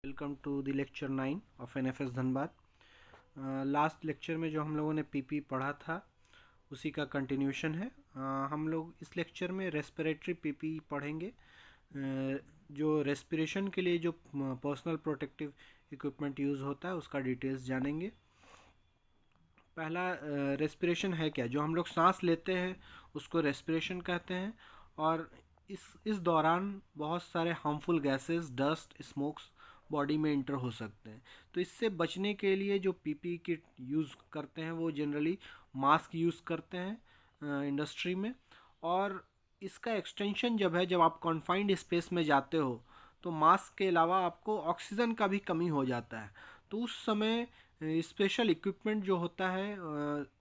Welcome to the lecture 9 of NFS Dhanbad. Last lecture में जो हम लोगों ने पीपी पढ़ा था उसी का कंटिन्यूशन है। हम लोग इस लेक्चर में रेस्पिरेटरी पीपी पढ़ेंगे। जो रेस्पिरेशन के लिए जो पर्सनल प्रोटेक्टिव इक्विपमेंट यूज़ होता है उसका डिटेल्स जानेंगे। पहला रेस्पिरेशन है क्या? जो हम लोग सांस लेते हैं उसको रेस्पिरेशन कहते हैं। और इस दौरान बहुत सारे harmful gases, dust, smokes body में इंटर हो सकते हैं। तो इससे बचने के लिए जो पीपी किट यूज़ करते हैं वो जनरली मास्क यूज़ करते हैं इंडस्ट्री में। और इसका एक्सटेंशन जब आप कॉन्फाइंड स्पेस में जाते हो तो मास्क के अलावा आपको ऑक्सीजन का भी कमी हो जाता है। तो उस समय स्पेशल इक्विपमेंट जो होता है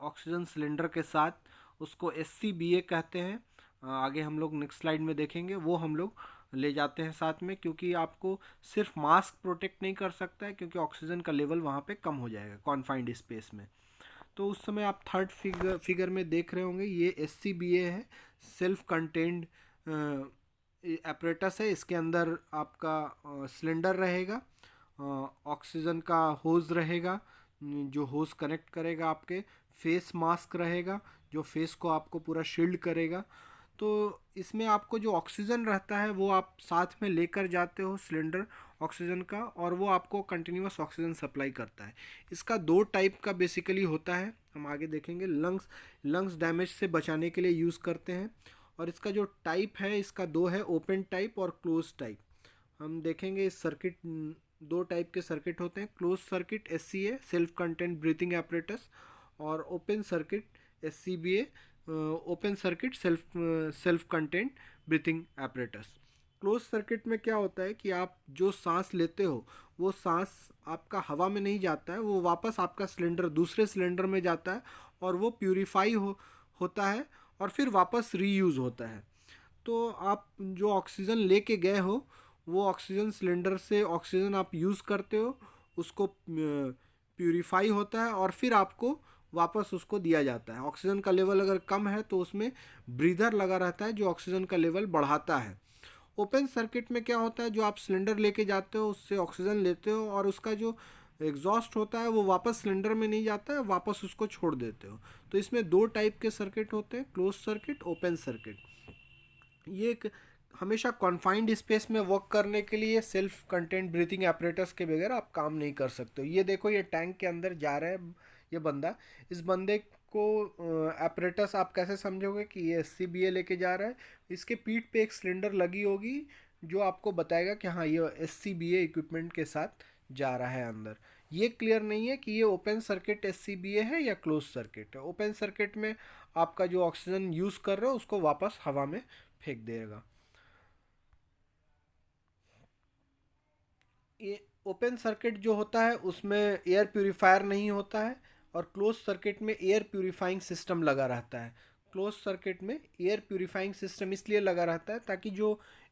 ऑक्सीजन सिलेंडर के साथ, उसको SCBA कहते हैं। आगे हम लोग नेक्स्ट स्लाइड में देखेंगे, वो हम लोग ले जाते हैं साथ में, क्योंकि आपको सिर्फ मास्क प्रोटेक्ट नहीं कर सकता है, क्योंकि ऑक्सीजन का लेवल वहाँ पे कम हो जाएगा कॉन्फाइंड स्पेस में। तो उस समय आप थर्ड फिगर में देख रहे होंगे, ये SCBA है, सेल्फ कंटेन्ड एपरेटस है। इसके अंदर आपका सिलेंडर रहेगा, ऑक्सीजन का होज रहेगा जो होज कनेक्ट करेगा, आपके फेस मास्क रहेगा जो फेस को आपको पूरा शील्ड करेगा। तो इसमें आपको जो ऑक्सीजन रहता है वो आप साथ में लेकर जाते हो, सिलेंडर ऑक्सीजन का, और वो आपको कंटिन्यूस ऑक्सीजन सप्लाई करता है। इसका दो टाइप का बेसिकली होता है, हम आगे देखेंगे। लंग्स डैमेज से बचाने के लिए यूज़ करते हैं। और इसका जो टाइप है, इसका दो है, ओपन टाइप और क्लोज टाइप। हम देखेंगे इस सर्किट, दो टाइप के सर्किट होते हैं। Close circuit SCA, self content breathing apparatus, और open circuit SCBA, open circuit self content breathing apparatus. Close circuit में क्या होता है कि आप जो सांस लेते हो वो सांस आपका हवा में नहीं जाता है, वो वापस आपका सिलेंडर, दूसरे सिलेंडर में जाता है और वो प्यूरिफाई होता है और फिर वापस रीयूज़ होता है। तो आप जो ऑक्सीजन लेके गए हो वो ऑक्सीजन सिलेंडर से ऑक्सीजन आप यूज़ करते हो, उसको प्यूरिफाई होता है और फिर आपको वापस उसको दिया जाता है। ऑक्सीजन का लेवल अगर कम है तो उसमें ब्रीदर लगा रहता है जो ऑक्सीजन का लेवल बढ़ाता है। ओपन सर्किट में क्या होता है, जो आप सिलेंडर लेके जाते हो उससे ऑक्सीजन लेते हो और उसका जो एग्जॉस्ट होता है वो वापस सिलेंडर में नहीं जाता है, वापस उसको छोड़ देते हो। तो इसमें दो टाइप के सर्किट होते हैं, क्लोज सर्किट, ओपन सर्किट। ये एक हमेशा कॉन्फाइंड स्पेस में वर्क करने के लिए सेल्फ कंटेंट ब्रीथिंग एपरेटस के बगैर आप काम नहीं कर सकते हो। ये देखो, ये टैंक के अंदर जा रहा है ये बंदा। इस बंदे को एपरेटस आप कैसे समझोगे कि ये SCBA लेके जा रहा है? इसके पीठ पे एक सिलेंडर लगी होगी जो आपको बताएगा कि हाँ ये SCBA इक्विपमेंट के साथ जा रहा है अंदर। ये क्लियर नहीं है कि ये ओपन सर्किट SCBA है या क्लोज सर्किट है। ओपन सर्किट में आपका जो ऑक्सीजन यूज़ कर रहे हो उसको वापस हवा में फेंक देगा। ये ओपन सर्किट जो होता है उसमें एयर प्यूरीफायर नहीं होता है और क्लोज सर्किट में एयर प्यूरीफाइंग सिस्टम लगा रहता है। क्लोज सर्किट में एयर प्यूरीफाइंग सिस्टम इसलिए लगा रहता है ताकि जो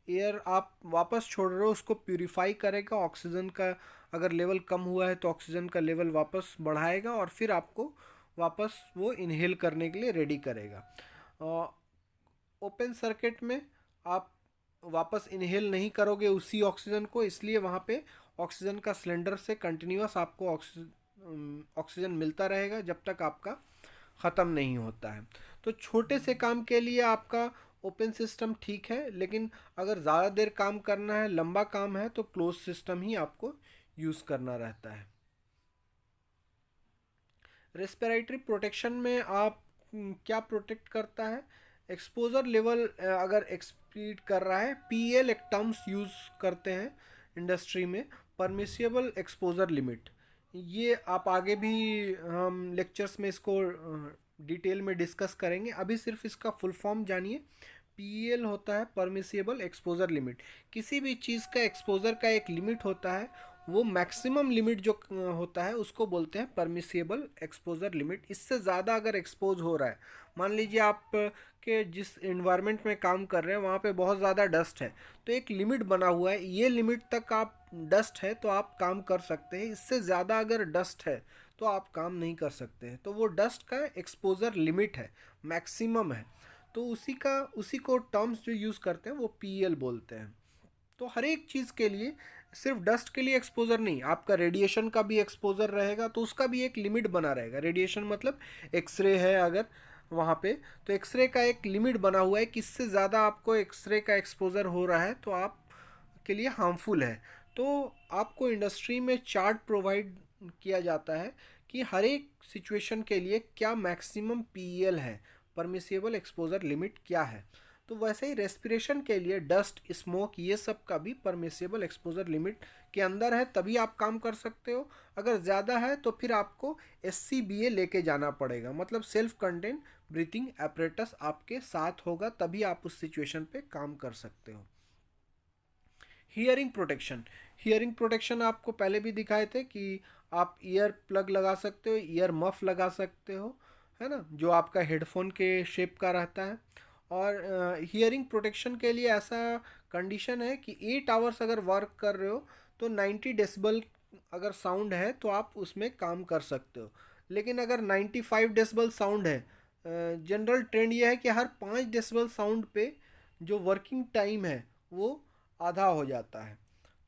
एयर आप वापस छोड़ रहे हो उसको प्यूरीफाई करेगा। ऑक्सीजन का अगर लेवल कम हुआ है तो ऑक्सीजन का लेवल वापस बढ़ाएगा और फिर आपको वापस वो इनहेल करने के लिए रेडी करेगा। ओपन सर्किट में आप वापस इनहेल नहीं करोगे उसी ऑक्सीजन को, इसलिए वहाँ पे ऑक्सीजन का सिलेंडर से कंटिन्यूस आपको ऑक्सीजन मिलता रहेगा जब तक आपका ख़त्म नहीं होता है। तो छोटे से काम के लिए आपका ओपन सिस्टम ठीक है, लेकिन अगर ज़्यादा देर काम करना है, लंबा काम है, तो क्लोज सिस्टम ही आपको यूज़ करना रहता है। रेस्पिरेटरी प्रोटेक्शन में आप क्या प्रोटेक्ट करता है? एक्सपोजर लेवल अगर एक्सपीड कर रहा है, PL एक टर्म्स यूज़ करते हैं इंडस्ट्री में, परमिसिबल एक्सपोजर लिमिट। ये आप आगे भी हम लेक्चर्स में इसको डिटेल में डिस्कस करेंगे, अभी सिर्फ इसका फुल फॉर्म जानिए। PL होता है परमिसिबल एक्सपोजर लिमिट। किसी भी चीज़ का एक्सपोजर का एक लिमिट होता है, वो मैक्सिमम लिमिट जो होता है उसको बोलते हैं परमिसिबल एक्सपोजर लिमिट। इससे ज़्यादा अगर एक्सपोज हो रहा है, मान लीजिए आप के जिस इन्वायरमेंट में काम कर रहे हैं वहाँ पे बहुत ज़्यादा डस्ट है, तो एक लिमिट बना हुआ है, ये लिमिट तक आप डस्ट है तो आप काम कर सकते हैं। इससे ज़्यादा अगर डस्ट है तो आप काम नहीं कर सकते हैं। तो वो डस्ट का एक्सपोजर लिमिट है, मैक्सिमम है। तो उसी को टर्म्स जो यूज़ करते हैं वो PL बोलते हैं। तो हर एक चीज़ के लिए सिर्फ डस्ट के लिए एक्सपोजर नहीं, आपका रेडिएशन का भी एक्सपोजर रहेगा, तो उसका भी एक लिमिट बना रहेगा। रेडिएशन मतलब एक्सरे है अगर वहाँ पे, तो एक्सरे का एक लिमिट बना हुआ है कि इससे ज़्यादा आपको एक्सरे का एक्सपोजर हो रहा है तो आप के लिए हार्मफुल है। तो आपको इंडस्ट्री में चार्ट प्रोवाइड किया जाता है कि हर एक सिचुएशन के लिए क्या मैक्सिमम पीएल है, परमिसिबल एक्सपोजर लिमिट क्या है। तो वैसे ही रेस्पिरेशन के लिए डस्ट, स्मोक, ये सब का भी परमिसिबल एक्सपोजर लिमिट के अंदर है, तभी आप काम कर सकते हो। अगर ज़्यादा है तो फिर आपको SCBA लेके जाना पड़ेगा, मतलब सेल्फ कंटेन ब्रीथिंग एपरेटस आपके साथ होगा, तभी आप उस सिचुएशन पे काम कर सकते हो। हियरिंग प्रोटेक्शन, हियरिंग प्रोटेक्शन आपको पहले भी दिखाए थे कि आप ईयर प्लग लगा सकते हो, ईयर मफ लगा सकते हो, है ना, जो आपका हेडफोन के शेप का रहता है। और हियरिंग प्रोटेक्शन के लिए ऐसा कंडीशन है कि 8 आवर्स अगर वर्क कर रहे हो तो 90 डेसिबल अगर साउंड है तो आप उसमें काम कर सकते हो। लेकिन अगर 95 डेसिबल साउंड है, जनरल ट्रेंड ये है कि हर 5 डेसिबल साउंड पे जो वर्किंग टाइम है वो आधा हो जाता है।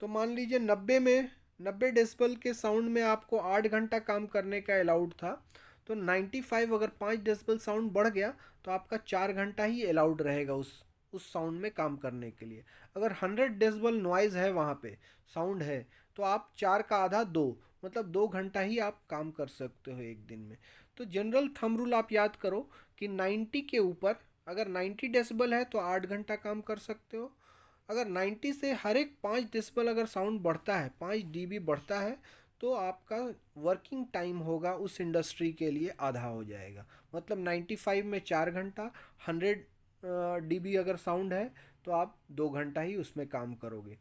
तो मान लीजिए 90 डेसिबल के साउंड में आपको 8 घंटा काम करने का अलाउड था, तो 95 अगर 5 डेसिबल साउंड बढ़ गया तो आपका 4 घंटा ही अलाउड रहेगा उस साउंड में काम करने के लिए। अगर 100 डेसिबल नॉइज़ है वहाँ पे, साउंड है, तो आप 4 का आधा 2, मतलब 2 घंटा ही आप काम कर सकते हो एक दिन में। तो जनरल थंब रूल आप याद करो कि 90 के ऊपर, अगर 90 डेसिबल है तो 8 घंटा काम कर सकते हो। अगर 90 से हर एक 5 डेसिबल अगर साउंड बढ़ता है, 5 dB बढ़ता है, तो आपका वर्किंग टाइम होगा उस इंडस्ट्री के लिए आधा हो जाएगा। मतलब 95 में 4 घंटा, 100 dB अगर साउंड है तो आप 2 घंटा ही उसमें काम करोगे।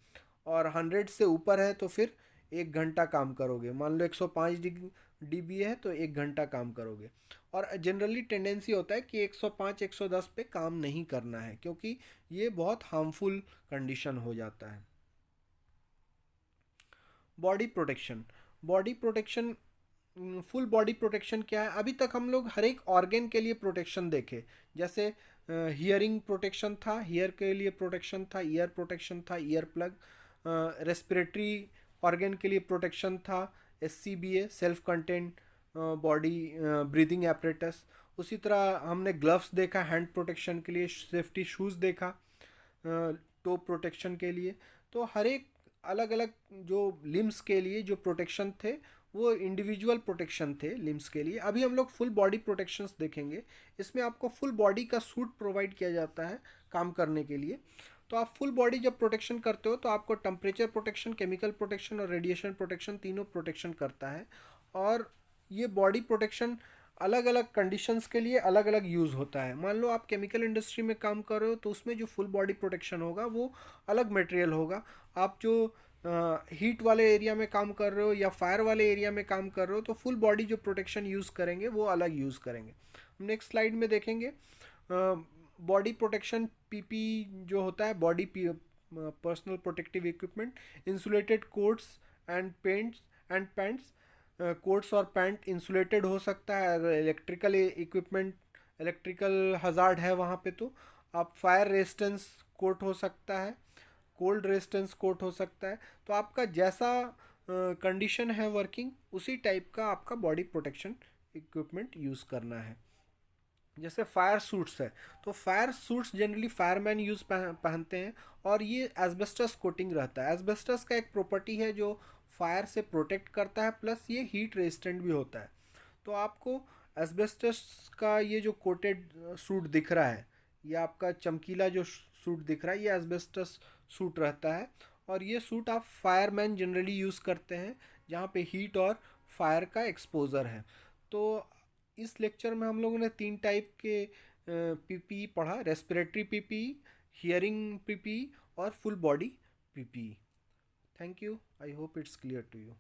और 100 से ऊपर है तो फिर 1 घंटा काम करोगे। मान लो 105 dB है तो 1 घंटा काम करोगे। और जनरली टेंडेंसी होता है कि 105 110 पे काम नहीं करना है, क्योंकि ये बहुत हार्मफुल कंडीशन हो जाता है। Body protection, body protection, full body protection क्या है? अभी तक हम लोग हर एक ऑर्गन के लिए प्रोटेक्शन देखे, जैसे हियरिंग प्रोटेक्शन था, हीयर के लिए प्रोटेक्शन था, ईयर प्रोटेक्शन था, ईयर प्लग। रेस्पिरेटरी ऑर्गन के लिए प्रोटेक्शन था, SCBA, self content body breathing apparatus. उसी तरह हमने ग्लव्स देखा हैंड प्रोटेक्शन के लिए, सेफ्टी शूज़ देखा टो प्रोटेक्शन के लिए। तो हर एक अलग अलग जो लिम्स के लिए जो प्रोटेक्शन थे वो इंडिविजुअल प्रोटेक्शन थे लिम्स के लिए। अभी हम लोग फुल बॉडी प्रोटेक्शंस देखेंगे। इसमें आपको फुल बॉडी का सूट प्रोवाइड किया जाता है काम करने के लिए। तो आप फुल बॉडी जब प्रोटेक्शन करते हो तो आपको टेम्परेचर प्रोटेक्शन, केमिकल प्रोटेक्शन और रेडिएशन प्रोटेक्शन तीनों प्रोटेक्शन करता है। और ये बॉडी प्रोटेक्शन अलग अलग कंडीशंस के लिए अलग अलग यूज़ होता है। मान लो आप केमिकल इंडस्ट्री में काम कर रहे हो तो उसमें जो फुल बॉडी प्रोटेक्शन होगा वो अलग मटेरियल होगा। आप जो हीट वाले एरिया में काम कर रहे हो या फायर वाले एरिया में काम कर रहे हो तो फुल बॉडी जो प्रोटेक्शन यूज़ करेंगे वो अलग यूज़ करेंगे। हम नेक्स्ट स्लाइड में देखेंगे बॉडी प्रोटेक्शन, पीपी जो होता है, body personal protective equipment, insulated quotes and pants. Quotes और पैंट इंसुलेटेड हो सकता है। अगर इलेक्ट्रिकल इक्विपमेंट, इलेक्ट्रिकल हजार्ड है वहाँ पे तो आप फायर रेजिस्टेंस कोट हो सकता है, कोल्ड रेजिस्टेंस कोट हो सकता है। तो आपका जैसा कंडीशन है वर्किंग, उसी टाइप का आपका बॉडी प्रोटेक्शन इक्विपमेंट यूज़ करना है। जैसे फायर सूट्स है, तो फायर सूट्स जनरली फायरमैन पहनते हैं और ये एस्बेस्टस कोटिंग रहता है। एस्बेस्टस का एक प्रॉपर्टी है जो फायर से प्रोटेक्ट करता है, प्लस ये हीट रेजिस्टेंट भी होता है। तो आपको एस्बेस्टस का ये जो कोटेड सूट दिख रहा है, ये आपका चमकीला जो सूट दिख रहा है, ये एस्बेस्टस सूट रहता है। और ये सूट आप फायरमैन जनरली यूज़ करते हैं जहाँ पे हीट और फायर का एक्सपोज़र है। तो इस लेक्चर में हम लोगों ने 3 टाइप के पीपीई पढ़ा: रेस्पिरेटरी पीपीई, हियरिंग पीपीई और full body PPE. Thank you, I hope it's clear to you.